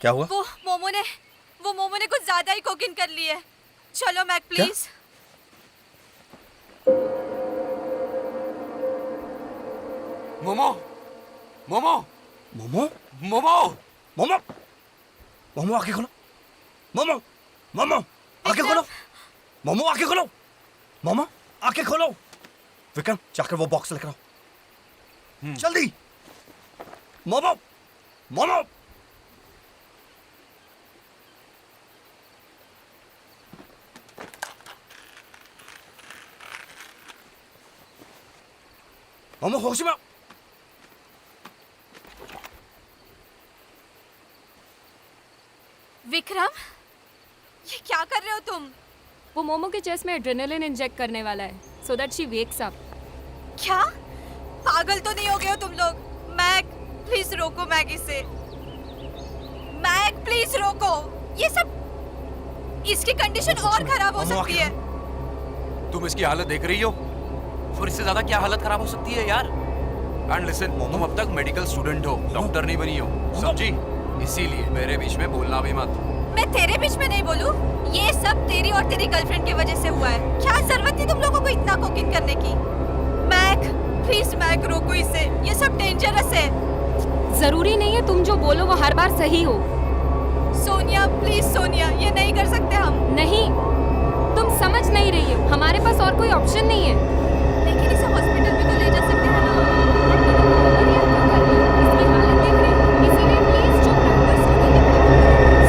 क्या हुआ? वो मोमो ने कुछ ज्यादा ही कोकिन कर ली है। चलो मैक प्लीज। मोमो मोमो मोमो मोमो मोमो मोमो आंखें खोलो। मोमो मोमो आंखें खोलो। मोमो आंखें खोलो। मोमो आंखें खोलो। विक्रम जाकर वो बॉक्स लेकर आओ जल्दी। मोमो मोमो मोमो होश में आओ। विक्रम, ये क्या कर रहे हो तुम? वो मोमो के चेस्ट में एड्रेनलिन इंजेक्ट करने वाला है so that she wakes up. क्या? पागल तो नहीं हो गए हो तुम लोग? मैक प्लीज रोको मैक इसे। मैक प्लीज रोको। ये सब, इसकी कंडीशन और खराब हो सकती है। तुम इसकी हालत देख रही हो? और इससे ज्यादा क्या हालत खराब हो सकती है यार? एंड लिसन, तुम अब तक मेडिकल स्टूडेंट हो, डॉक्टर नहीं बनी हो, समझी? इसीलिए मेरे बीच में बोलना भी मत। मैं तेरे बीच में नहीं बोलूं? ये सब तेरी और तेरी गर्लफ्रेंड की वजह से हुआ है। क्या जरूरत थी तुम लोगों को इतना कोकिन करने की? मैक प्लीज, मैक रोको इसे, ये सब डेंजरस है। जरूरी नहीं है तुम जो बोलो वो हर बार सही हो। सोनिया प्लीज, सोनिया ये नहीं कर सकते हम। नहीं, तुम समझ नहीं रही हो, हमारे पास और कोई ऑप्शन नहीं है। लेकिन इसे हॉस्पिटल भी तो ले जा सकते हैं ना। इसकी हालत देख रहे हो, इसीलिए प्लीज चुप रहो।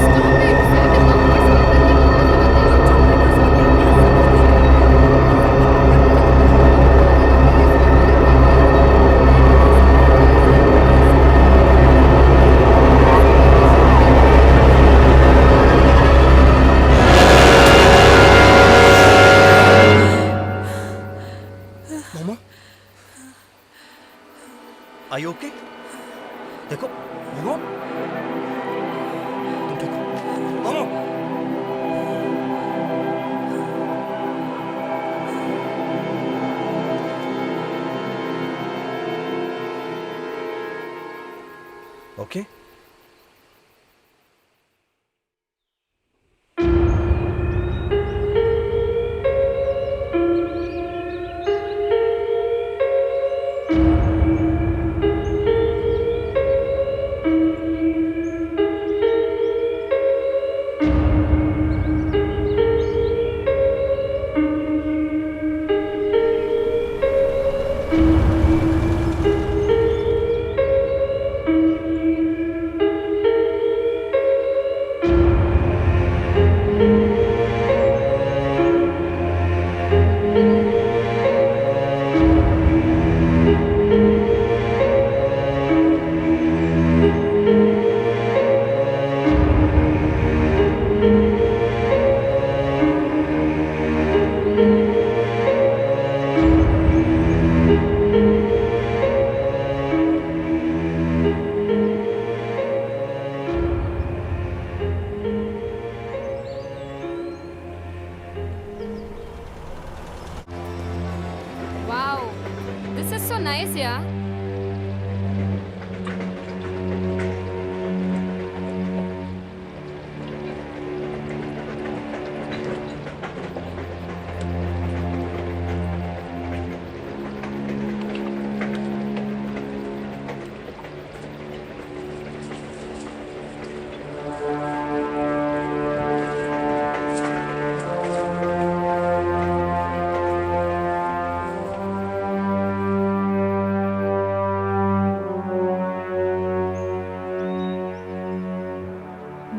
Stop it. Momo I okay? देखो मोमो, तुम ठीक हो? Momo okay? Wow, this is so nice यार।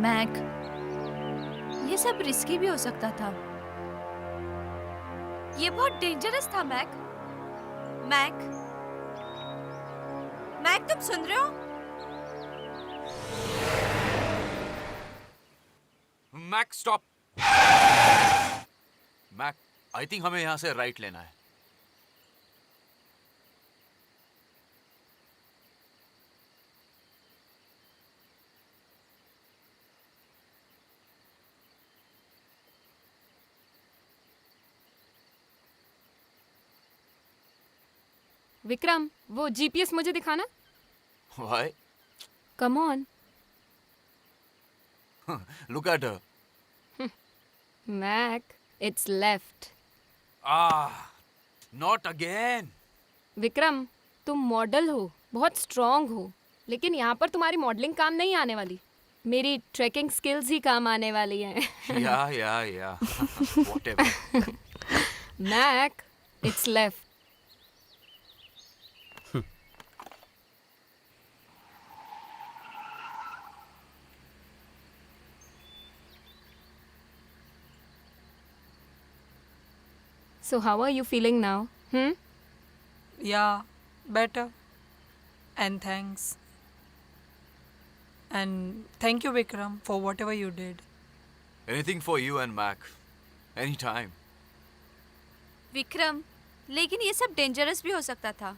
मैक, ये सब रिस्की भी हो सकता था। ये बहुत डेंजरस था मैक। मैक, मैक तुम सुन रहे हो? Mac stop. Mac, I think हमें यहाँ से राइट लेना है। विक्रम, वो जीपीएस मुझे दिखाना। Why? Come on. Look at her. Mac, it's left. Not again. Vikram, तुम मॉडल हो, बहुत स्ट्रॉन्ग हो, लेकिन यहाँ पर तुम्हारी मॉडलिंग काम नहीं आने वाली. मेरी ट्रैकिंग स्किल्स ही काम आने वाली हैं. Yeah. Whatever. Mac, it's left. So how are you feeling now? Yeah, better. And thanks. And thank you, Vikram, for whatever you did. Anything for you and Mac. Anytime. Vikram, लेकिन ये सब dangerous भी हो सकता था.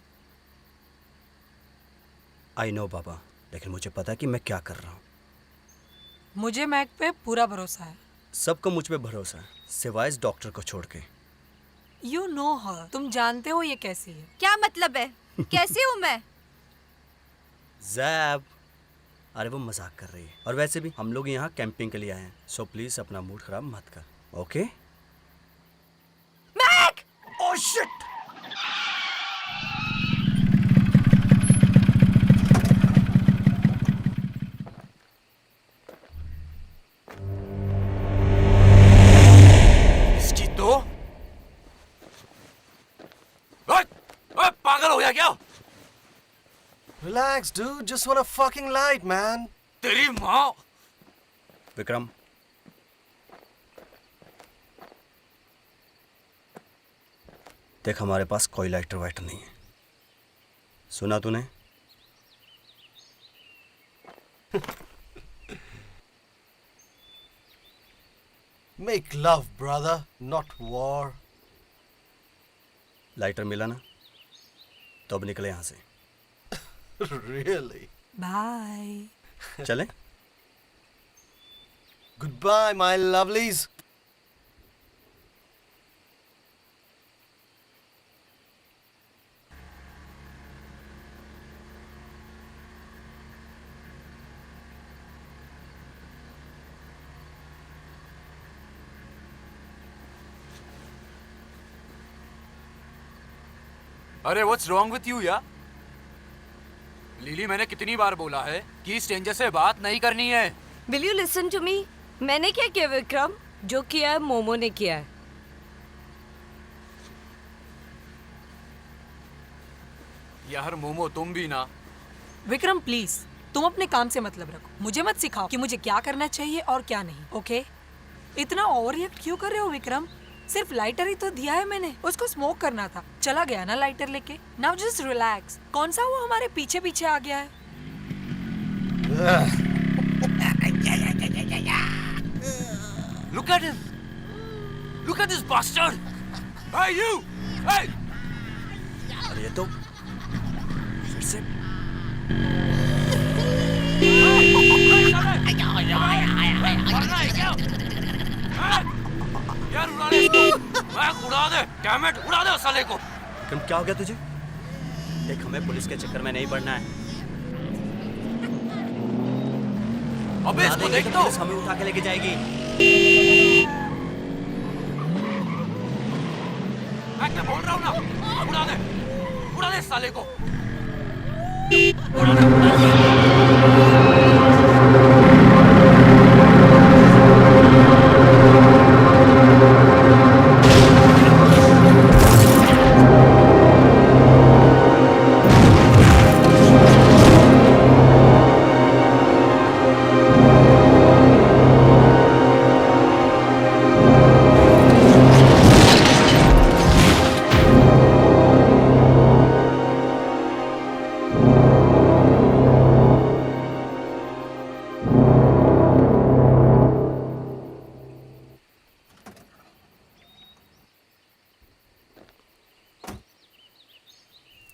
आई नो बाबा, लेकिन मुझे पता है कि मैं क्या कर रहा हूँ. मुझे मैक पे पूरा भरोसा है. सबको मुझ पे भरोसा है, सिवाय इस डॉक्टर को छोड़ के. You know her. तुम जानते हो ये कैसी है. क्या मतलब है? कैसी हूँ मैं? जैब, अरे वो मजाक कर रही है. और वैसे भी हम लोग यहाँ कैंपिंग के लिए आए हैं, सो प्लीज अपना मूड खराब मत कर, ओके? मैक! Oh shit! इसकी तो ओए, पागल हो गया क्या? Relax, dude. Just want a fucking light, man. तेरी माँ. विक्रम, देख हमारे पास कोई लाइटर वाइटर नहीं है. सुना तूने? Make love, brother, not war. Lighter मिला ना, तो अब निकले यहाँ से. Really? Bye. चले? Goodbye, my lovelies. अरे व्हाट्स रॉन्ग विथ यू या? लिली, मैंने कितनी बार बोला है कि स्ट्रेंजर से बात नहीं करनी है. Will you listen to me? मैंने क्या किया विक्रम? जो किया है मोमो ने किया है. यार मोमो, तुम भी ना. विक्रम प्लीज, तुम अपने काम से मतलब रखो. मुझे मत सिखाओ कि मुझे क्या करना चाहिए और क्या नहीं. ओके? इतना ओवर रिएक्ट क्यों कर रहे हो विक्रम? सिर्फ लाइटर ही तो दिया है मैंने. उसको स्मोक करना था, चला गया ना लाइटर लेके. Now just relax. कौन सा वो हमारे पीछे पीछे आ गया है? Look at him. Look at this bastard. Hey you. Hey. अरे ये तो फिर से यार उड़ा दे इसको. मैं उड़ा दे. Damn it, उड़ा दे उस साले को. विक्रम, क्या हो गया तुझे? देख, हमें पुलिस के चक्कर में नहीं पड़ना है. अबे इसको देख तो. पुलिस हमें उठा के लेके जाएगी. मैं बोल रहा हूँ ना, उड़ा दे इस साले को.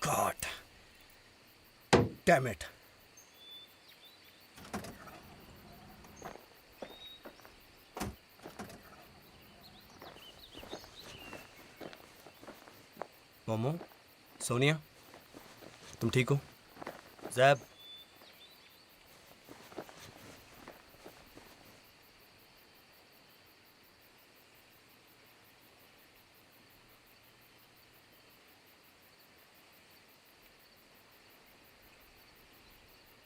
God. Damn it. Momo, Sonia, तुम ठीक हो? जैब,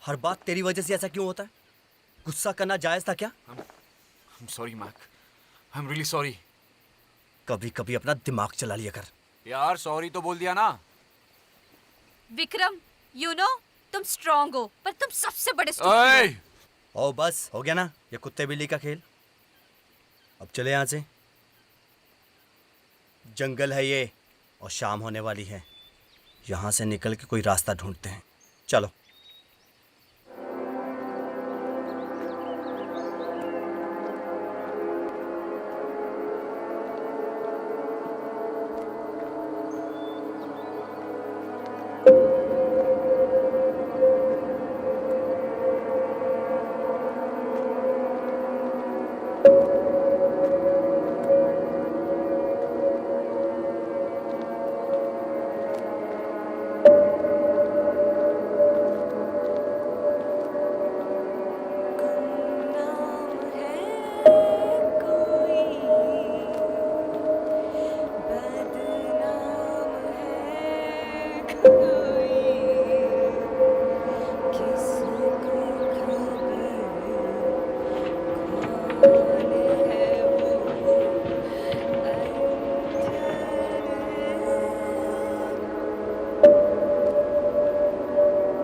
हर बात तेरी वजह से ऐसा क्यों होता है? गुस्सा करना जायज था क्या? I'm sorry, Mac. I'm really sorry. कभी कभी अपना दिमाग चला लिया कर। यार सॉरी तो बोल दिया ना। विक्रम, तुम स्ट्रांग हो, पर तुम सबसे बड़े stupid ओए! हो। ओ बस हो गया ना ये कुत्ते बिल्ली का खेल। अब चले यहाँ से। जंगल है ये और शाम होने वाली है। यहाँ से निकल के कोई रास्ता ढूंढते हैं। चलो।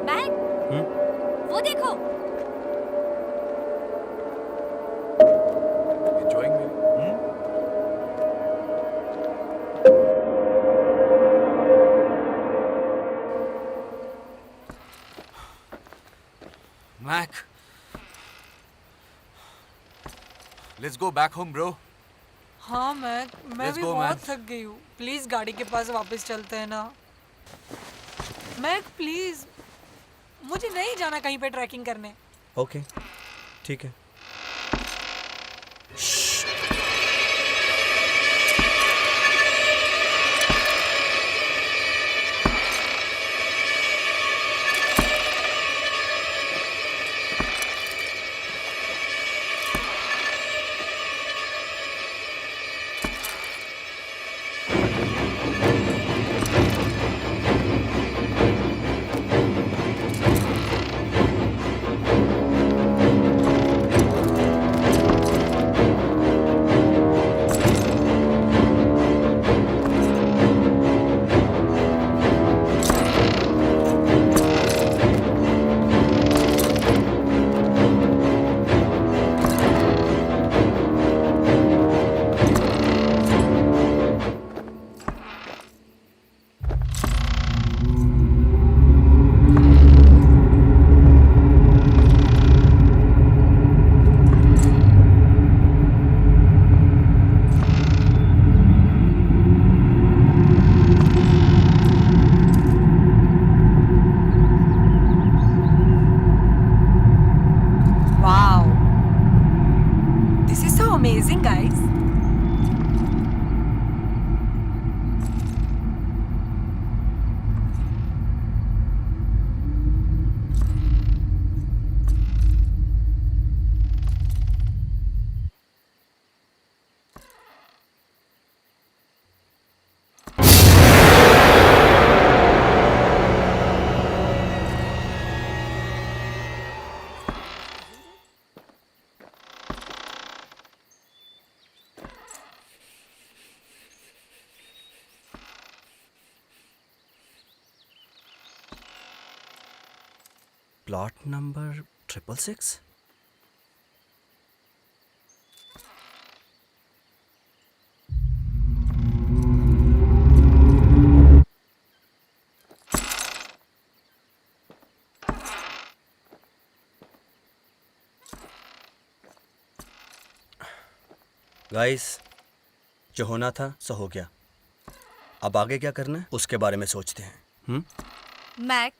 मैक, वो देखो। Enjoying me? Mac. Let's go back home, bro. हाँ मैं Let's भी go, बहुत man. थक गई हूँ। प्लीज गाड़ी के पास वापस चलते हैं ना। मैक प्लीज, मुझे नहीं जाना कहीं पे ट्रैकिंग करने। ओके ठीक है। Wow. This is so amazing, guys. Plot number 666। Guys, जो होना था सो हो गया। अब आगे क्या करना है उसके बारे में सोचते हैं। मैक,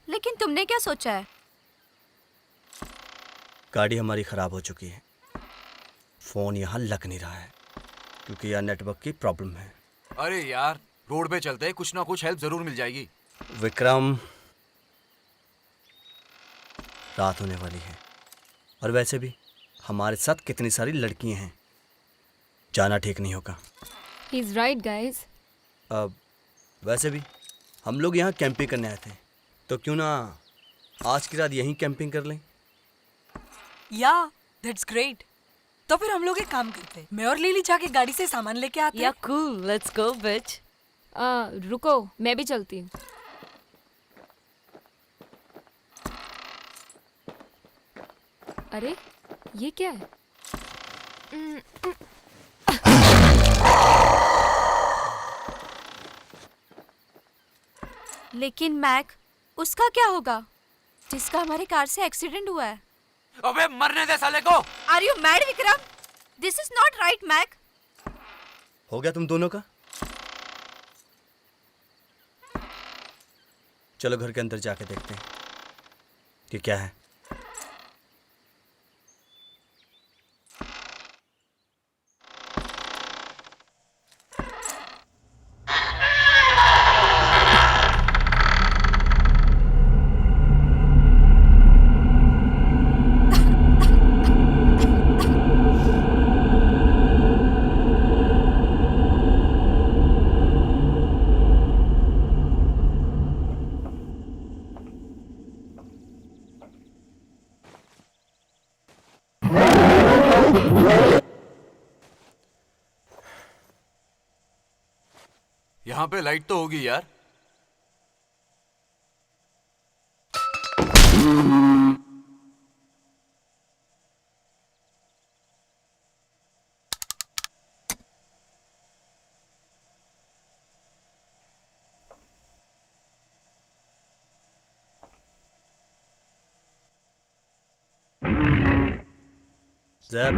लेकिन तुमने क्या सोचा है? गाड़ी हमारी ख़राब हो चुकी है। फ़ोन यहाँ लग नहीं रहा है क्योंकि यहाँ नेटवर्क की प्रॉब्लम है। अरे यार, रोड पे चलते हैं, कुछ ना कुछ हेल्प जरूर मिल जाएगी। विक्रम, रात होने वाली है और वैसे भी हमारे साथ कितनी सारी लड़कियां हैं, जाना ठीक नहीं होगा। He's right, guys. अब वैसे भी हम लोग यहाँ कैंपिंग करने आए थे, तो क्यों ना आज की रात यहीं कैंपिंग कर लें? या दैट्स ग्रेट। तो फिर हम लोग एक काम करते हैं, मैं और लिली जाके गाड़ी से सामान लेके आते या हैं। कूल, लेट्स गो बिच। रुको, मैं भी चलती हूँ। अरे ये क्या है? लेकिन मैक, उसका क्या होगा जिसका हमारी कार से एक्सीडेंट हुआ है? अबे मरने दे साले को। Are you mad Vikram? This is not right Mac. हो गया तुम दोनों का? चलो घर के अंदर जाके देखते हैं कि क्या है। यहाँ पे लाइट तो होगी यार। जैब,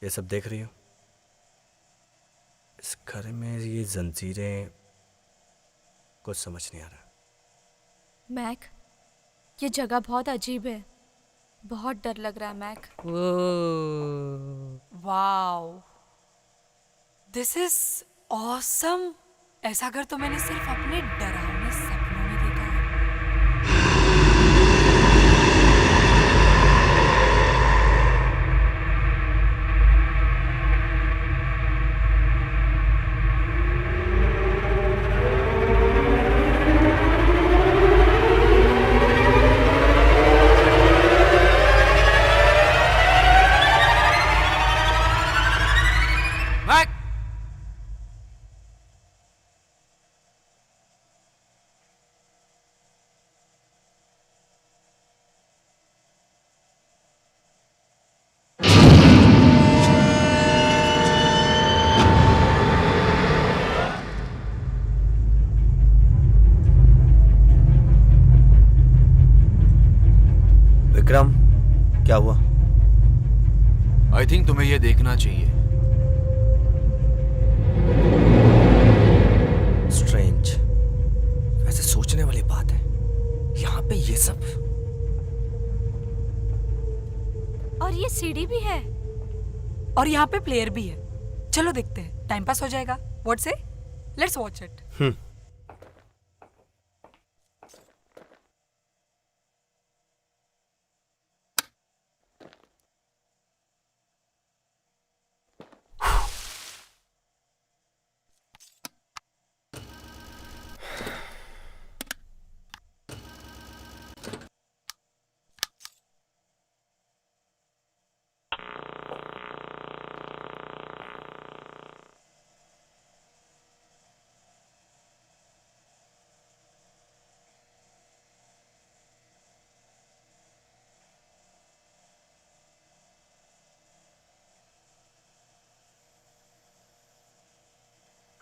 ये सब देख रही हो? इस घर में ये जंजीरें, कुछ समझ नहीं आ रहा। मैक, ये जगह बहुत अजीब है, बहुत डर लग रहा है Mac. Wow, this is awesome. ऐसा घर तो मैंने सिर्फ अपने डरावने सपनों में देखा है। मैक, विक्रम, क्या हुआ? आई थिंक तुम्हें ये देखना चाहिए। स्ट्रेंज, वैसे सोचने वाली बात है, यहाँ पे ये सब। और ये सीढ़ी भी है। और यहाँ पे प्लेयर भी है। चलो देखते हैं, टाइम पास हो जाएगा। What say? Let's watch it.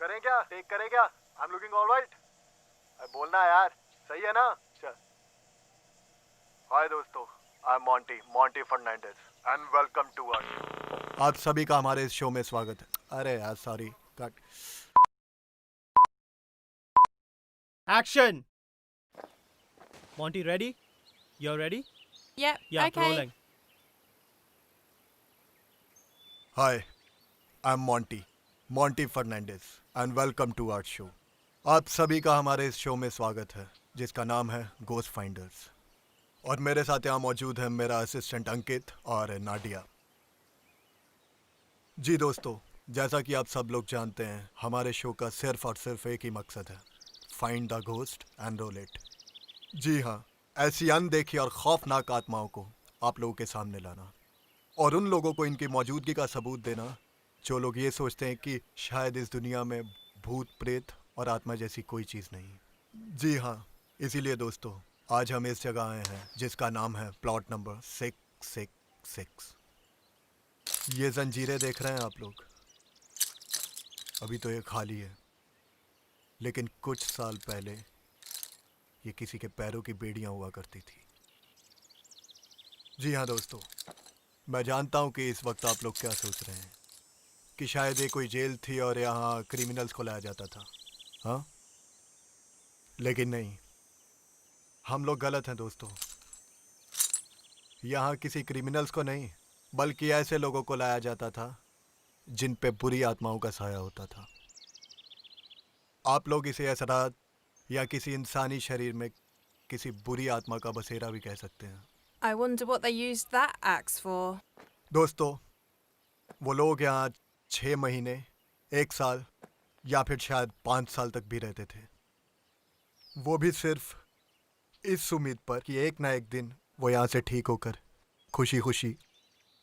करें क्या? टेक करें क्या? I am looking alright. बोलना यार, सही है ना? चल। हाय दोस्तों, I am Monty Fernandes and welcome to our. आप सभी का हमारे इस शो में स्वागत है। अरे यार sorry, cut. Action! Monty, ready? You're ready? Yeah, Yeah, okay. rolling. Hi, I am Monty Fernandes and welcome to our show. आप सभी का हमारे इस शो में स्वागत है जिसका नाम है गोस्ट फाइंडर्स। और मेरे साथ यहाँ मौजूद है मेरा असिस्टेंट अंकित और नाडिया। जी दोस्तों, जैसा कि आप सब लोग जानते हैं, हमारे शो का सिर्फ और सिर्फ एक ही मकसद है, find the ghost and roll it. जी हाँ, ऐसी अनदेखी और खौफनाक आत्माओं को आप लोगों के सामने लाना और उन लोगों को इनकी मौजूदगी का सबूत देना जो लोग ये सोचते हैं कि शायद इस दुनिया में भूत प्रेत और आत्मा जैसी कोई चीज़ नहीं। जी हाँ, इसीलिए दोस्तों आज हम इस जगह आए हैं जिसका नाम है प्लॉट नंबर 666। ये जंजीरें देख रहे हैं आप लोग, अभी तो ये खाली है, लेकिन कुछ साल पहले ये किसी के पैरों की बेड़ियां हुआ करती थी। जी हाँ दोस्तों, मैं जानता हूँ कि इस वक्त आप लोग क्या सोच रहे हैं कि शायद ये कोई जेल थी और यहाँ क्रिमिनल्स को लाया जाता था। हाँ, लेकिन नहीं, हम लोग गलत हैं दोस्तों। यहाँ किसी क्रिमिनल्स को नहीं बल्कि ऐसे लोगों को लाया जाता था जिन पे बुरी आत्माओं का साया होता था। आप लोग इसे असरात या किसी इंसानी शरीर में किसी बुरी आत्मा का बसेरा भी कह सकते हैं। I wonder what they used that axe for. दोस्तों, वो लोग यहाँ 6 महीने, 1 साल या फिर शायद 5 साल तक भी रहते थे, वो भी सिर्फ इस उम्मीद पर कि एक ना एक दिन वो यहाँ से ठीक होकर खुशी खुशी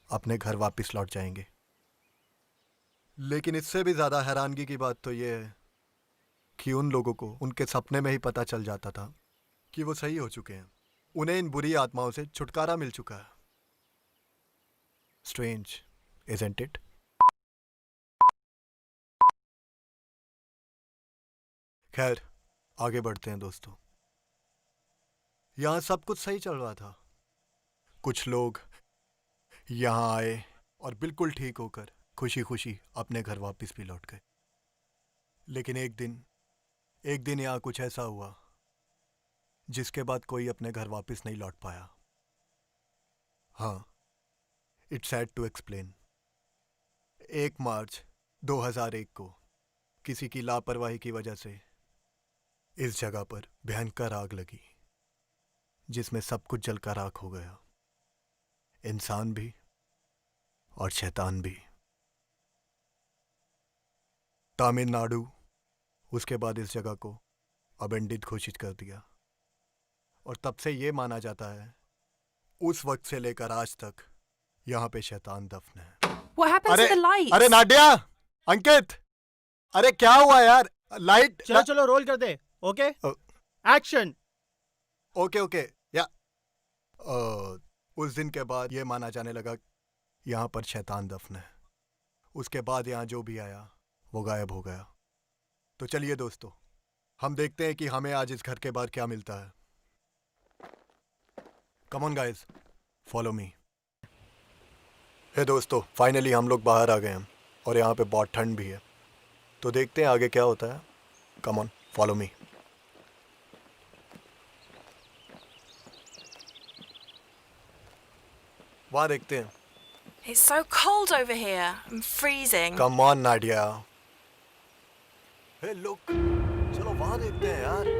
अपने घर वापस लौट जाएंगे। लेकिन इससे भी ज़्यादा हैरानगी की बात तो ये है कि उन लोगों को उनके सपने में ही पता चल जाता था कि वो सही हो चुके हैं, उन्हें इन बुरी आत्माओं से छुटकारा मिल चुका है। Strange, isn't it? खैर, आगे बढ़ते हैं दोस्तों। यहाँ सब कुछ सही चल रहा था। कुछ लोग यहाँ आए और बिल्कुल ठीक होकर खुशी खुशी अपने घर वापस भी लौट गए। लेकिन एक दिन यहाँ कुछ ऐसा हुआ जिसके बाद कोई अपने घर वापस नहीं लौट पाया। हाँ, इट्स सैड टू एक्सप्लेन। 1 मार्च 2001 को किसी की लापरवाही की वजह से इस जगह पर भयंकर आग लगी जिसमें सब कुछ जलकर राख हो गया, इंसान भी और शैतान भी। तमिलनाडु उसके बाद इस जगह को अबेंडित घोषित कर दिया और तब से ये माना जाता है उस वक्त से लेकर आज तक यहाँ पे शैतान दफन है। What happened to the lights? अरे नाडिया, अंकित, अरे क्या हुआ यार? लाइट चलो चलो रोल कर दे। Okay, action. ओके या उस दिन के बाद ये माना जाने लगा यहाँ पर शैतान दफन है। उसके बाद यहाँ जो भी आया वो गायब हो गया। तो चलिए दोस्तों, हम देखते हैं कि हमें आज इस घर के बाहर क्या मिलता है। Come on guys, follow me. हे दोस्तों, फाइनली हम लोग बाहर आ गए हैं और यहाँ पे बहुत ठंड भी है, तो देखते हैं आगे क्या होता है। Come on, follow me. वहाँ देखते हैं। It's so cold over here. I'm freezing. Come on Nadia. Hey look, चलो वहाँ देखते हैं यार।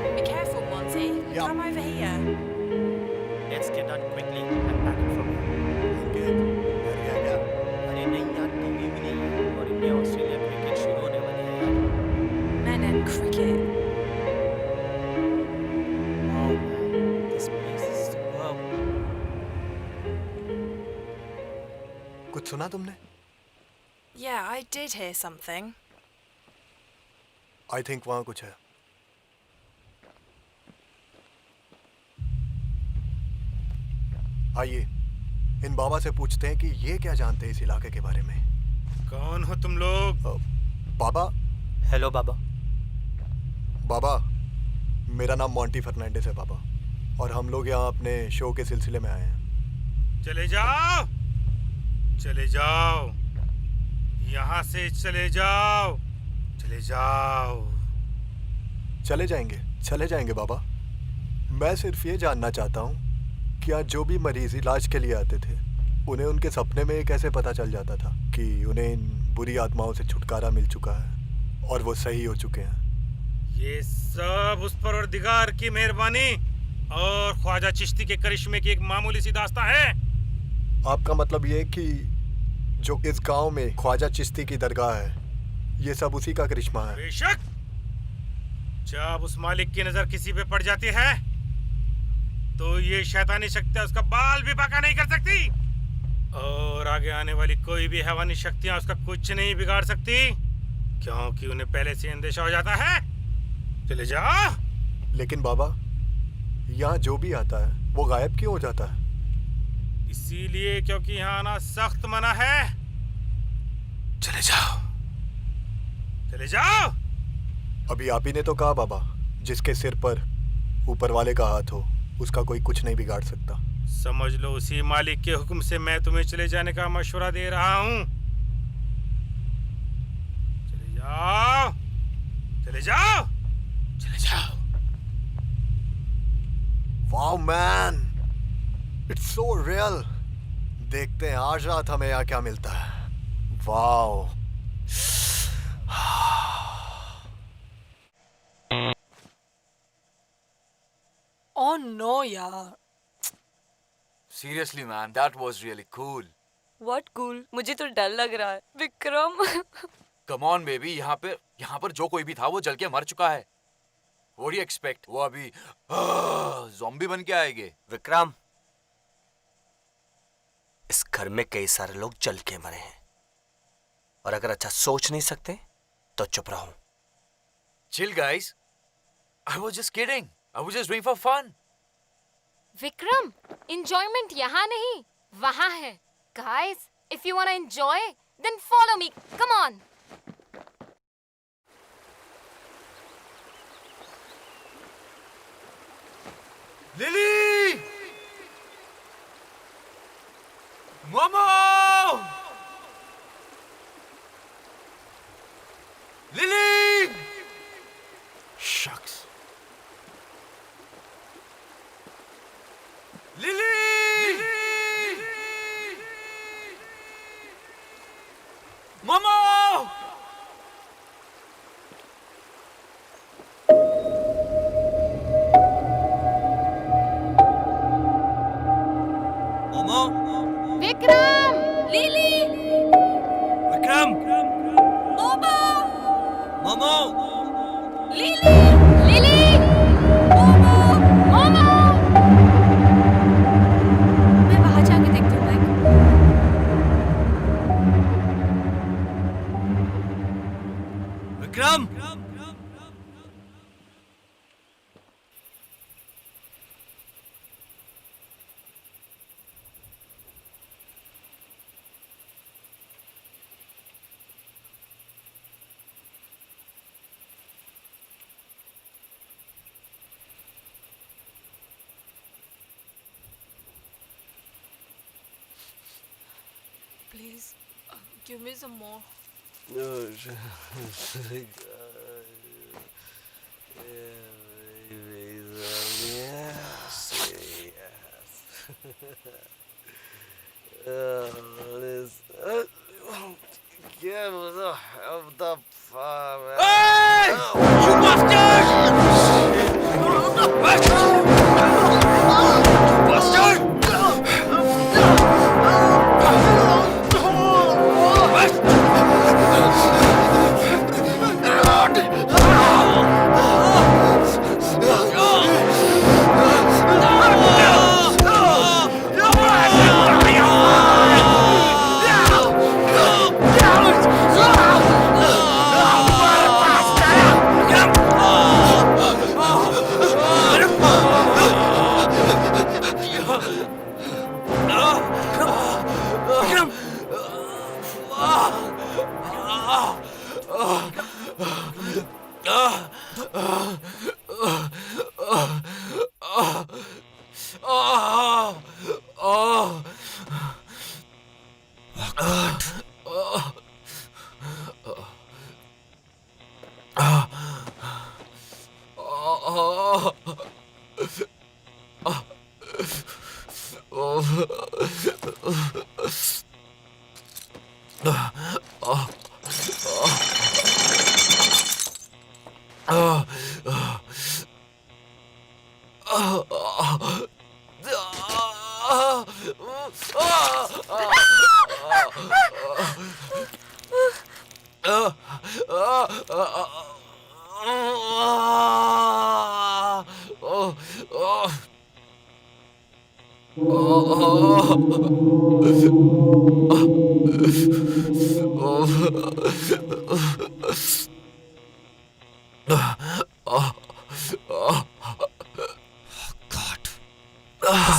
Be careful, Monty. Yeah. Come over here. Let's get out quickly and pack it from क्या? अरे नहीं यार, टीवी भी नहीं है और इंडिया ऑस्ट्रेलिया क्रिकेट शुरू होने वाली है यार। Men and cricket. Wow man, this place is superb. कुछ सुना तुमने? Yeah, I did hear something. I think वहाँ कुछ है। आइए इन बाबा से पूछते हैं कि ये क्या जानते हैं इस इलाके के बारे में। कौन हो तुम लोग? बाबा। हेलो बाबा। बाबा, मेरा नाम मोंटी फर्नांडिस है बाबा। और हम लोग यहाँ अपने शो के सिलसिले में आए हैं। चले जाओ, चले जाओ, यहाँ से चले जाओ, चले जाओ। चले जाएंगे बाबा। मैं सिर्फ ये जानना चाहता हूँ कि आज जो भी मरीज इलाज के लिए आते थे उन्हें उनके सपने में कैसे पता चल जाता था कि उन्हें इन बुरी आत्माओं से छुटकारा मिल चुका है और वो सही हो चुके हैं। ये सब उस परवरदिगार की मेहरबानी और ख्वाजा चिश्ती के करिश्मे की एक मामूली सी दास्तां है। आपका मतलब ये कि जो इस गांव में ख्वाजा चिश्ती की दरगाह है ये सब उसी का करिश्मा है? बेशक, जब उस मालिक की नजर किसी पे पड़ जाती है तो ये शैतानी शक्तियां उसका बाल भी बाका नहीं कर सकती और आगे आने वाली कोई भी हैवानी शक्तियां उसका कुछ नहीं बिगाड़ सकती, क्योंकि उन्हें पहले से अंदेशा हो जाता है। चले जाओ। लेकिन बाबा, यहाँ जो भी आता है वो गायब क्यों हो जाता है? इसीलिए क्योंकि यहाँ आना सख्त मना है। चले जाओ, चले जाओ। अभी आप ही ने तो कहा बाबा, जिसके सिर पर ऊपर वाले का हाथ हो उसका कोई कुछ नहीं बिगाड़ सकता। समझ लो उसी मालिक के हुक्म से मैं तुम्हें चले जाने का मशवरा दे रहा हूँ। चले जाओ, चले जाओ, चले जाओ। Wow man, it's so real. देखते हैं आज रात हमें यहाँ क्या मिलता है। वाओ। ओह नो यार। Seriously man, that was really cool. What cool, मुझे तो डर लग रहा है विक्रम। Come on baby, यहाँ पर जो कोई भी था वो जल के मर चुका है। What do you expect? वो अभी ज़ॉम्बी बन के आएंगे। विक्रम, इस घर में कई सारे लोग जल के मरे हैं और अगर अच्छा सोच नहीं सकते तो चुप रहो। Chill guys. I was just kidding. I was just doing for fun. Vikram, enjoyment यहाँ नहीं, वहाँ है। Guys, if you wanna enjoy, then follow me. Come on. Lily! Momo! Lily! Shucks. Lily! Momo! Momo, Vikram! Lily, Vikram, Momo, Momo, Lily, Lily! Momo. Momo! मैं बाहर जाके देखती हूँ मैक। Vikram, Please, give me some more.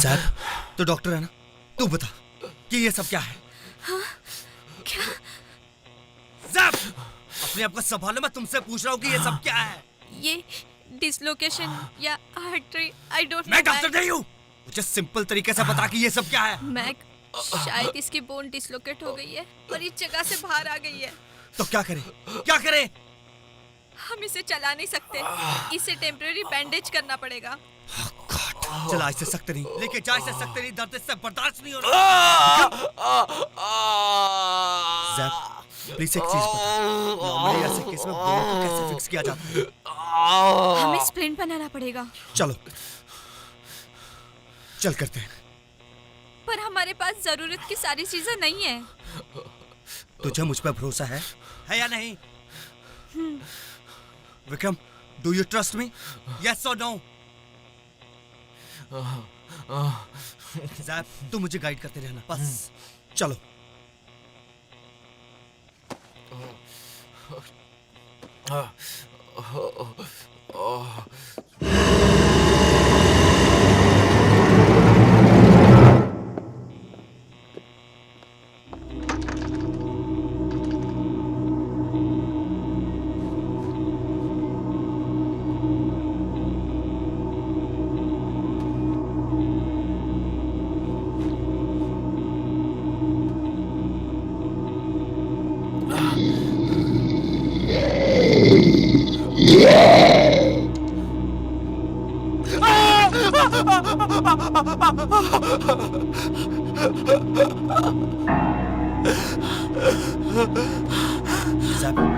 सैप, तो डॉक्टर है ना, तू बता कि ये सब क्या है? क्या? सैप, अपने आप को संभालो, मैं तुमसे पूछ रहा हूँ कि ये सब क्या है? ये डिसलोकेशन या आर्टरी, आई डोंट नो। मैं डॉक्टर नहीं हूँ, मुझे सिंपल तरीके से बता कि ये सब क्या है। मैक, शायद इसकी बोन डिसलोकेट हो गई है और इस जगह से बाहर आ गई है। तो क्या करें? क्या करें? हम इसे चला नहीं सकते, इसे टेम्परेरी बैंडेज करना पड़ेगा। चला इसे सख्त नहीं, लेके जा इसे सख्त नहीं, दर्द इससे बर्दाश्त नहीं हो रहा। ज़ैप, प्लीज एक चीज बता, नॉर्मली ऐसे केस में बोन को कैसे फिक्स किया जाता है? हमें स्प्लिंट बनाना पड़ेगा। चलो, चल करते हैं। पर हमारे पास जरूरत की सारी चीजें नहीं है। तुझे मुझ पर भरोसा है या नहीं? Vikram, do you trust me? Yes और नो? ज़ैप, तू मुझे गाइड करते रहना बस। चलो।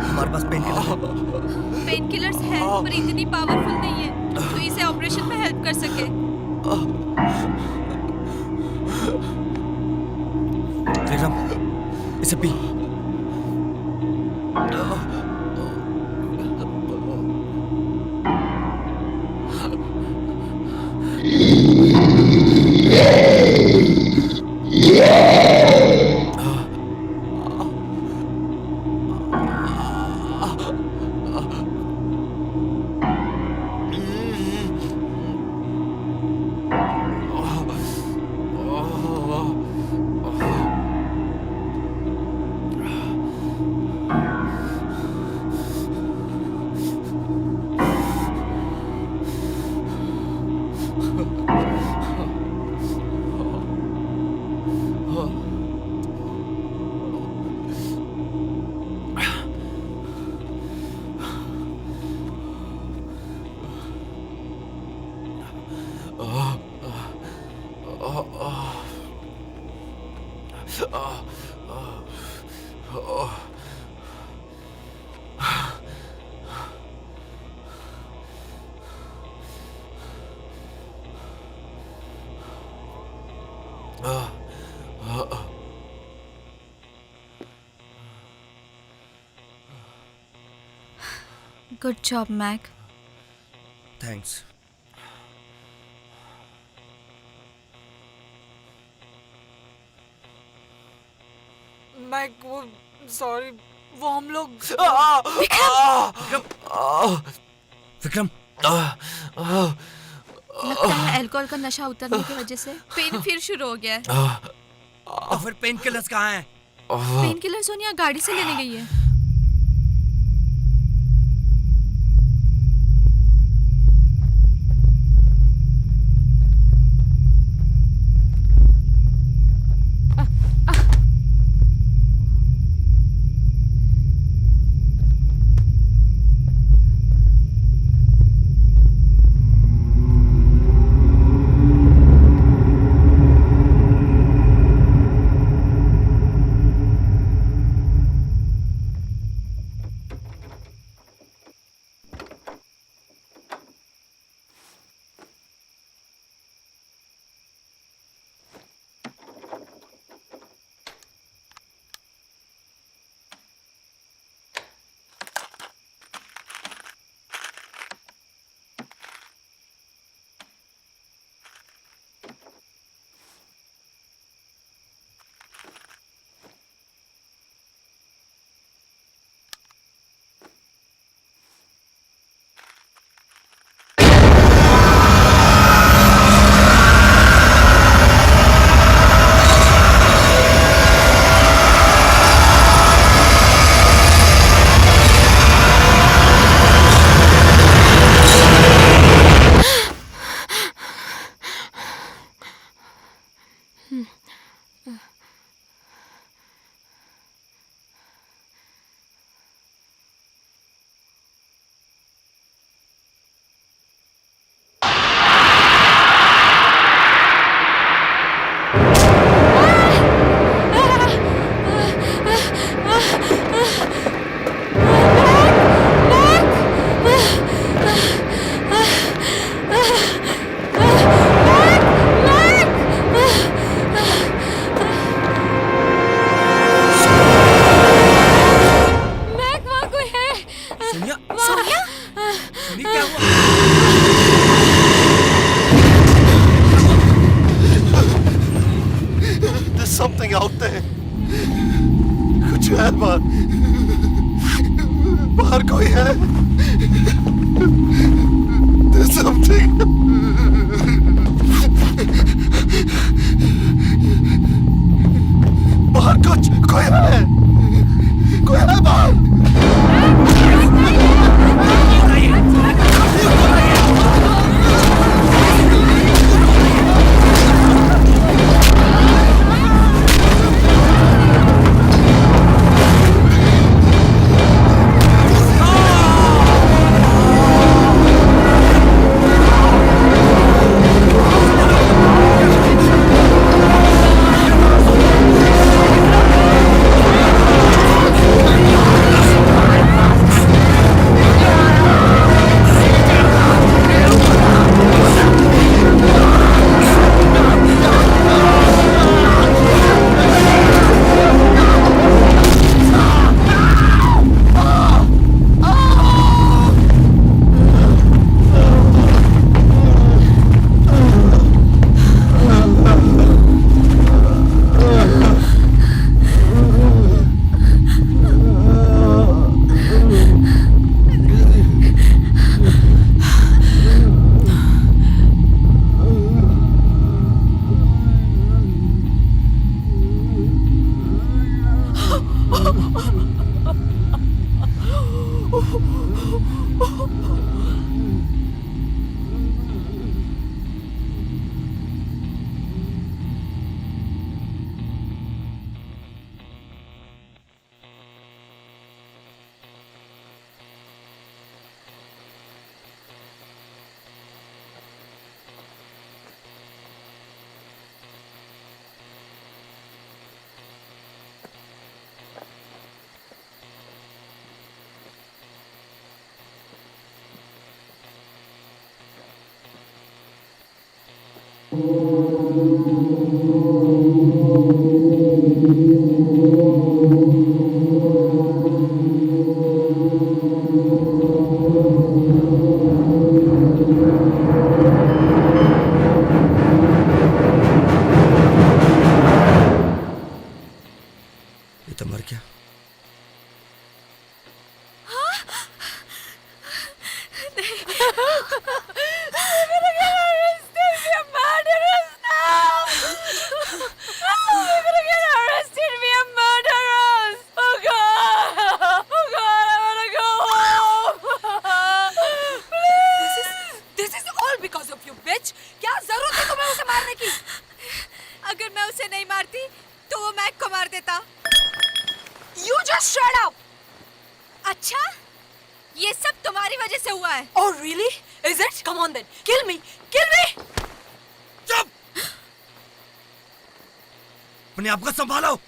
हमारे पास पेन किलर्स हैं, पर इतनी पावरफुल नहीं है तो इसे ऑपरेशन में हेल्प कर सके। विक्रम, इसे पी। Good job Mac. Thanks. Mac, वो सॉरी, वो हम लोग विक्रम, लगता है अल्कोहल का नशा उतरने की वजह से पेन फिर शुरू हो गया है। और फिर पेन किलर्स कहाँ हैं? पेन किलर सोनिया गाड़ी से लेने गई है। मैक, वहाँ कोई है। सोनिया, सोनिया? सोनी क्या हुआ? There's something out there. कुछ है बाहर, बाहर कोई है? There's something. बाहर कोई है? कोई है बाहर? ये तो मर गया। This is all because of you, bitch. क्या जरूरत है तुम्हें उसे मारने की? अगर मैं उसे नहीं मारती तो वो मैक को मार देता। You just shut up. अच्छा, ये सब तुम्हारी वजह से हुआ है। Oh really? Is it? Come on then. Kill me. Kill me. चुप! अपने आप को संभालो।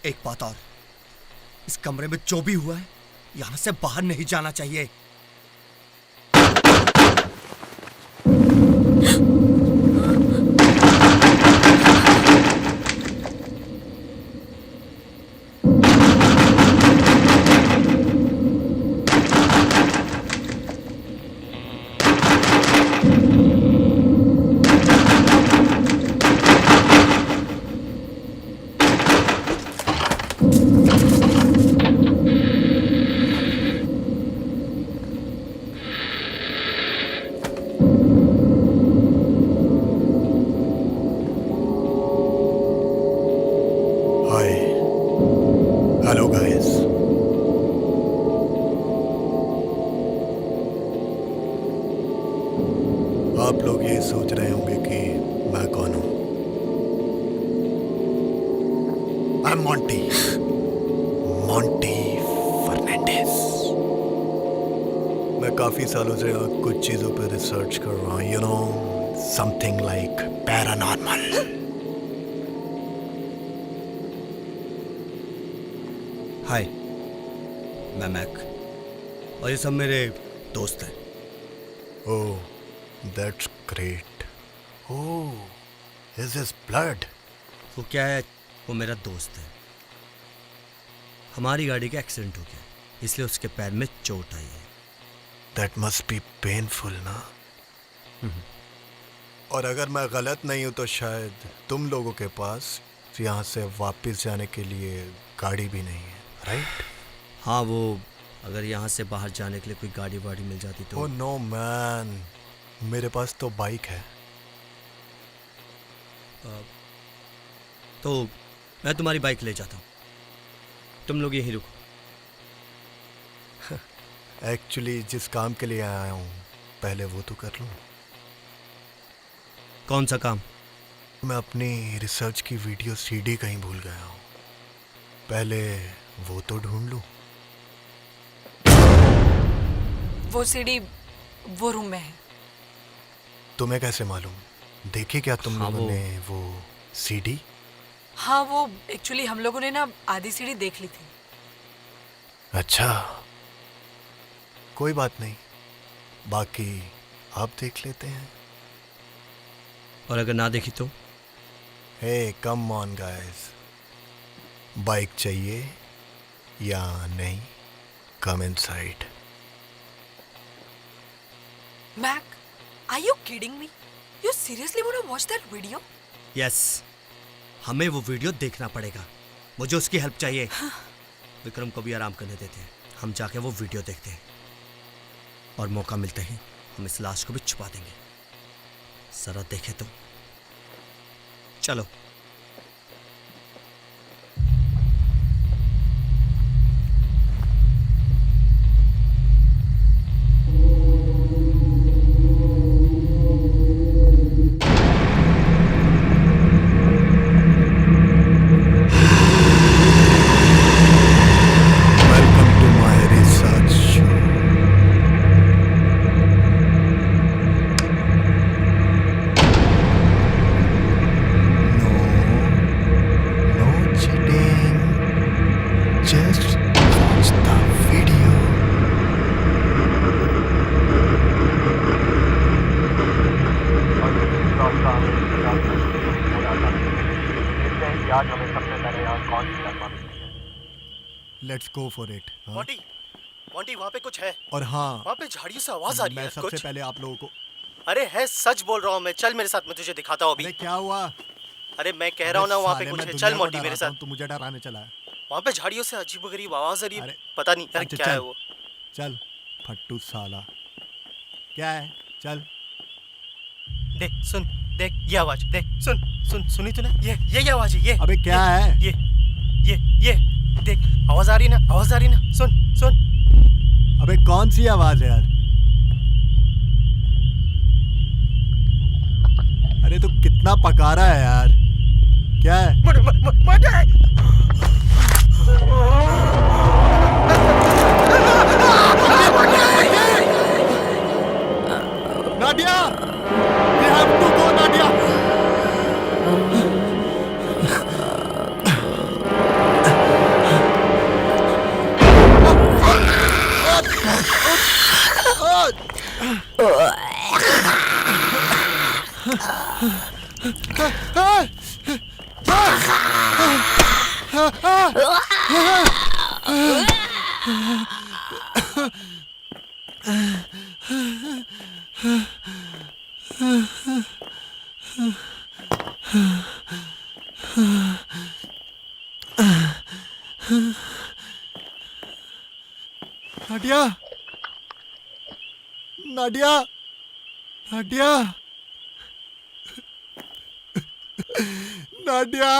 एक बात और, इस कमरे में जो भी हुआ है यहां से बाहर नहीं जाना चाहिए। आप लोग ये सोच रहे होंगे कि मैं कौन हूं। I am Monty, Monty Fernandes. मैं काफी सालों से कुछ चीजों पर रिसर्च कर रहा हूं, you know, something like paranormal. Hi, मैं मैक और ये सब मेरे दोस्त हैं। Oh, that's great. Oh, is this blood? वो क्या है, वो मेरा दोस्त है। हमारी गाड़ी का एक्सीडेंट हो गया, इसलिए उसके पैर में चोट आई है। That must be painful, ना? और अगर मैं गलत नहीं हूं तो शायद तुम लोगों के पास यहाँ से वापस जाने के लिए गाड़ी भी नहीं है, राइट? हाँ, वो अगर यहाँ से बाहर जाने के लिए कोई गाड़ी वाड़ी मिल जाती तो। Oh no man, मेरे पास तो बाइक है। तो मैं तुम्हारी बाइक ले जाता हूँ, तुम लोग यहीं रुको। एक्चुअली जिस काम के लिए आया हूँ पहले वो तो कर लूँ। कौन सा काम? मैं अपनी रिसर्च की वीडियो सीडी कहीं भूल गया हूँ, पहले वो तो ढूंढ लूँ। वो सीडी वो रूम में है। तुम्हें कैसे मालूम? देखी क्या तुम हाँ, लोगों ने वो सीडी? हाँ, वो एक्चुअली हम लोगों ने ना आधी सीडी देख ली थी। अच्छा, कोई बात नहीं, बाकी आप देख लेते हैं। और अगर ना देखी तो? हे कम ऑन गाइस, बाइक चाहिए या नहीं? Come inside. Mac, are you kidding me? You seriously want to watch that video? Yes, हमें वो वीडियो देखना पड़ेगा, मुझे उसकी हेल्प चाहिए। विक्रम को भी आराम करने देते हैं, हम जाके वो वीडियो देखते हैं और मौका मिलते ही हम इस लाश को भी छुपा देंगे। जरा देखे तो, चलो। Welcome to my research show. No cheating. Just watch the video. Let's go for it. हाँ? मोंटी, मोंटी वहाँ पे कुछ है। और हाँ, वहाँ पे झाड़ियों से आवाज आ रही मैं है। सबसे कुछ। पहले आप लोगों को। अरे है, सच बोल रहा हूँ मैं। चल मेरे साथ, मैं तुझे दिखाता हूँ अभी। अरे क्या हुआ? अरे मैं कह रहा हूँ ना, वहाँ पे साले, कुछ मैं है। दुनिया चल को मोंटी मेरे डराता हूँ, साथ। तू मुझे डराने चला है। वहाँ पे झाड़ियों से अजीबोगरीब आवाज आ रही है। अरे, पता नहीं यार अच्छा, क्या है चल। वो। चल फट्टू साला, क्या है? चल। देख, सुन, देख ये आवाज, देख, सुन, सुन, सुनी तूने? ये आवाज है, ये। अबे क्या है? ये देख, आवाज आ रही ना, आवाज आ रही ना। सुन, सुन। अबे कौन सी आवाज है यार? अरे तू कितना पका रहा है यार, क्या है? Nadia, we have to go, Nadia. Nadia, Nadia, Nadia, Nadia.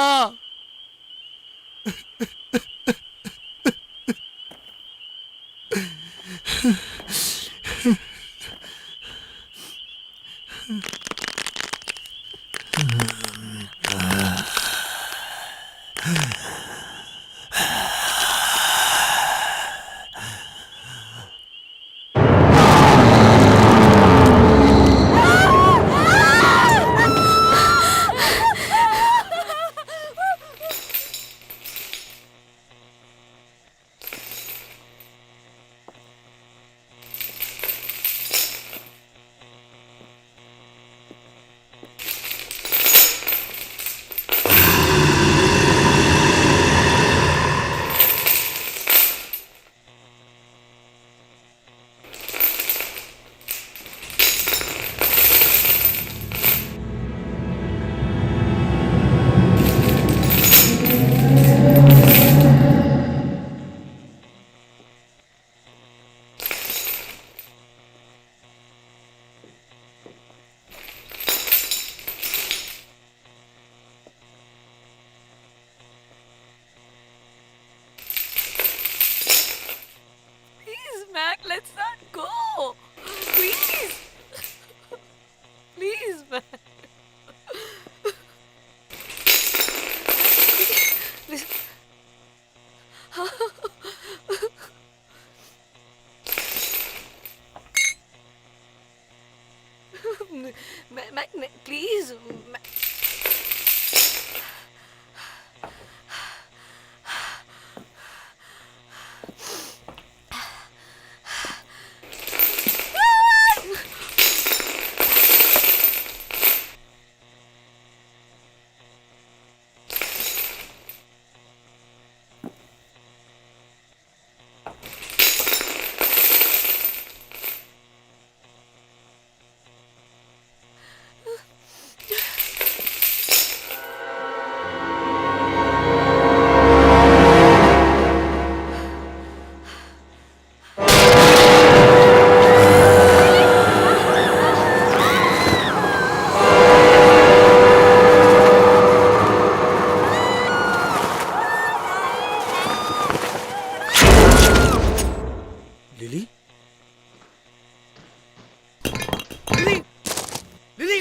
Mac, let's not go. Please. Please, Mac. Mac, please. Mac. Lily lily lily